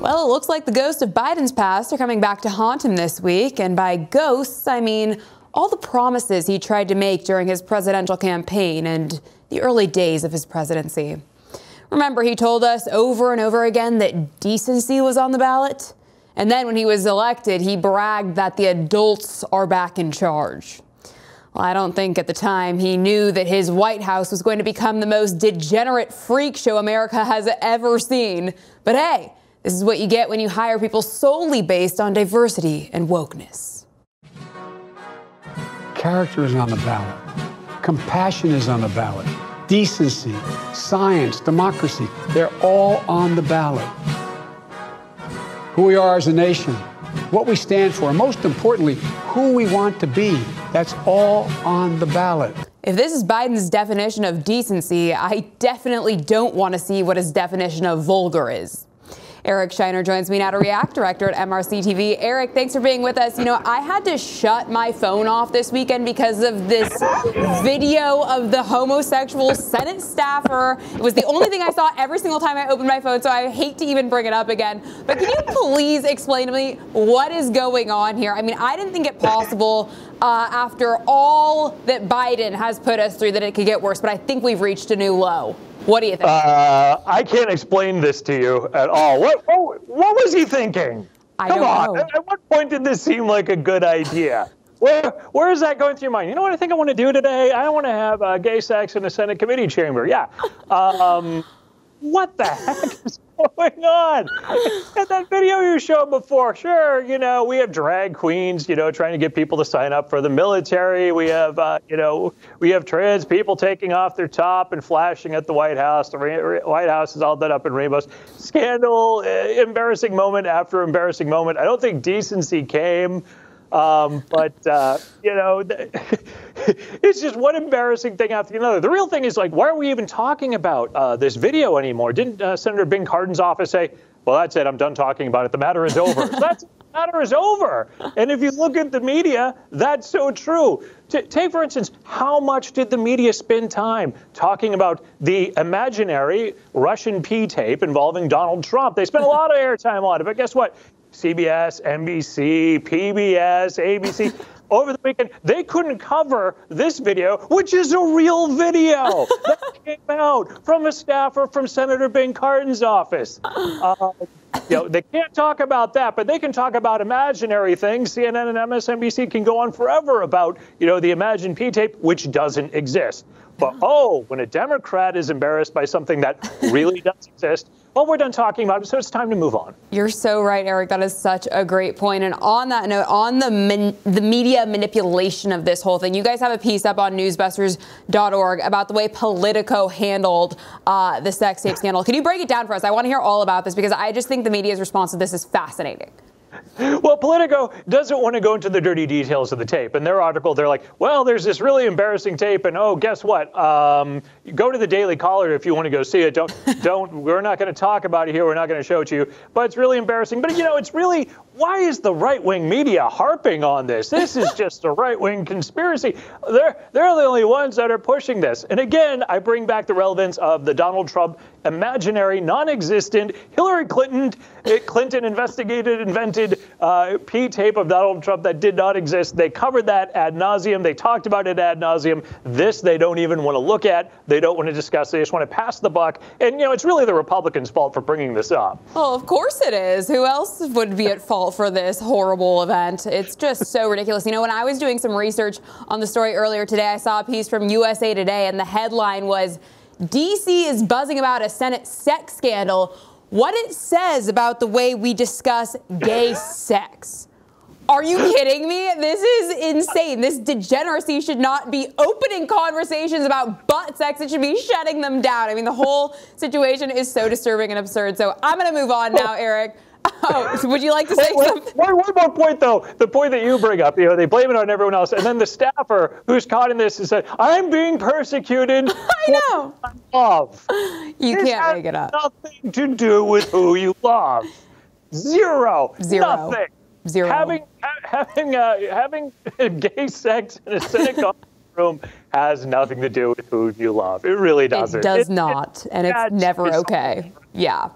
Well, it looks like the ghosts of Biden's past are coming back to haunt him this week. And by ghosts, I mean all the promises he tried to make during his presidential campaign and the early days of his presidency. Remember, he told us over and over again that decency was on the ballot. And then when he was elected, he bragged that the adults are back in charge. Well, I don't think at the time he knew that his White House was going to become the most degenerate freak show America has ever seen. But hey, this is what you get when you hire people solely based on diversity and wokeness. Character is on the ballot. Compassion is on the ballot. Decency, science, democracy, they're all on the ballot. Who we are as a nation, what we stand for, and most importantly, who we want to be, that's all on the ballot. If this is Biden's definition of decency, I definitely don't want to see what his definition of vulgar is. Eric Scheiner joins me now to react, director at MRCTV. Eric, thanks for being with us. You know, I had to shut my phone off this weekend because of this video of the homosexual Senate staffer. It was the only thing I saw every single time I opened my phone, so I hate to even bring it up again. But can you please explain to me what is going on here? I mean, I didn't think it possible after all that Biden has put us through that it could get worse, but I think we've reached a new low. What do you think? I can't explain this to you at all. What was he thinking? Come on. At what point did this seem like a good idea? Where is that going through your mind? You know what I think I want to do today? I want to have gay sex in the Senate committee chamber. Yeah. What the heck is going on? And that video you showed before, sure, you know, we have drag queens, you know, trying to get people to sign up for the military. We have, you know, we have trans people taking off their top and flashing at the White House. The White House is all done up in rainbows. Scandal, embarrassing moment after embarrassing moment. I don't think decency came. But you know, it's just one embarrassing thing after another. The real thing is, like, why are we even talking about this video anymore? Didn't Senator Ben Cardin's office say, well, that's it, I'm done talking about it, the matter is over? The matter is over. And if you look at the media, that's so true. Take, for instance, how much did the media spend time talking about the imaginary Russian P-tape involving Donald Trump? They spent a lot of airtime on it, but guess what? CBS, NBC, PBS, ABC. Over the weekend, they couldn't cover this video, which is a real video that came out from a staffer from Senator Ben Cardin's office. You know, they can't talk about that, but they can talk about imaginary things. CNN and MSNBC can go on forever about, you know, the imagined P-tape, which doesn't exist. But, when a Democrat is embarrassed by something that really does exist, well, we're done talking about it, so it's time to move on. You're so right, Eric. That is such a great point. And on that note, on the media manipulation of this whole thing, you guys have a piece up on newsbusters.org about the way Politico handled the sex tape scandal. Can you break it down for us? I want to hear all about this because I just think the media's response to this is fascinating. Well, Politico doesn't want to go into the dirty details of the tape. In their article, they're like, well, there's this really embarrassing tape, and guess what? Go to the Daily Caller if you want to go see it. We're not going to talk about it here. We're not going to show it to you. But it's really embarrassing. But, you know, it's really, why is the right-wing media harping on this? This is just a right-wing conspiracy. They're the only ones that are pushing this. And again, I bring back the relevance of the Donald Trump imaginary, non-existent, Hillary Clinton invented P-tape of Donald Trump that did not exist. They covered that ad nauseum. They talked about it ad nauseum. This they don't even want to look at. They don't want to discuss. They just want to pass the buck. And, you know, it's really the Republicans' fault for bringing this up. Well, of course it is. Who else would be at fault for this horrible event? It's just so ridiculous. You know, when I was doing some research on the story earlier today, I saw a piece from USA Today, and the headline was, D.C. is buzzing about a Senate sex scandal. What it says about the way we discuss gay sex. Are you kidding me? This is insane. This degeneracy should not be opening conversations about butt sex. It should be shutting them down. I mean, the whole situation is so disturbing and absurd. So I'm going to move on now, Eric. Would you like to say something? One more point, though. The point that you bring up, you know, they blame it on everyone else. And then the staffer who's caught in this and said, I'm being persecuted. I know. Love. You can't make it up. Nothing to do with who you love. Zero. Nothing. Zero. Having gay sex in a Senate conference room has nothing to do with who you love. It really doesn't. It does not. And it's never okay. Yeah.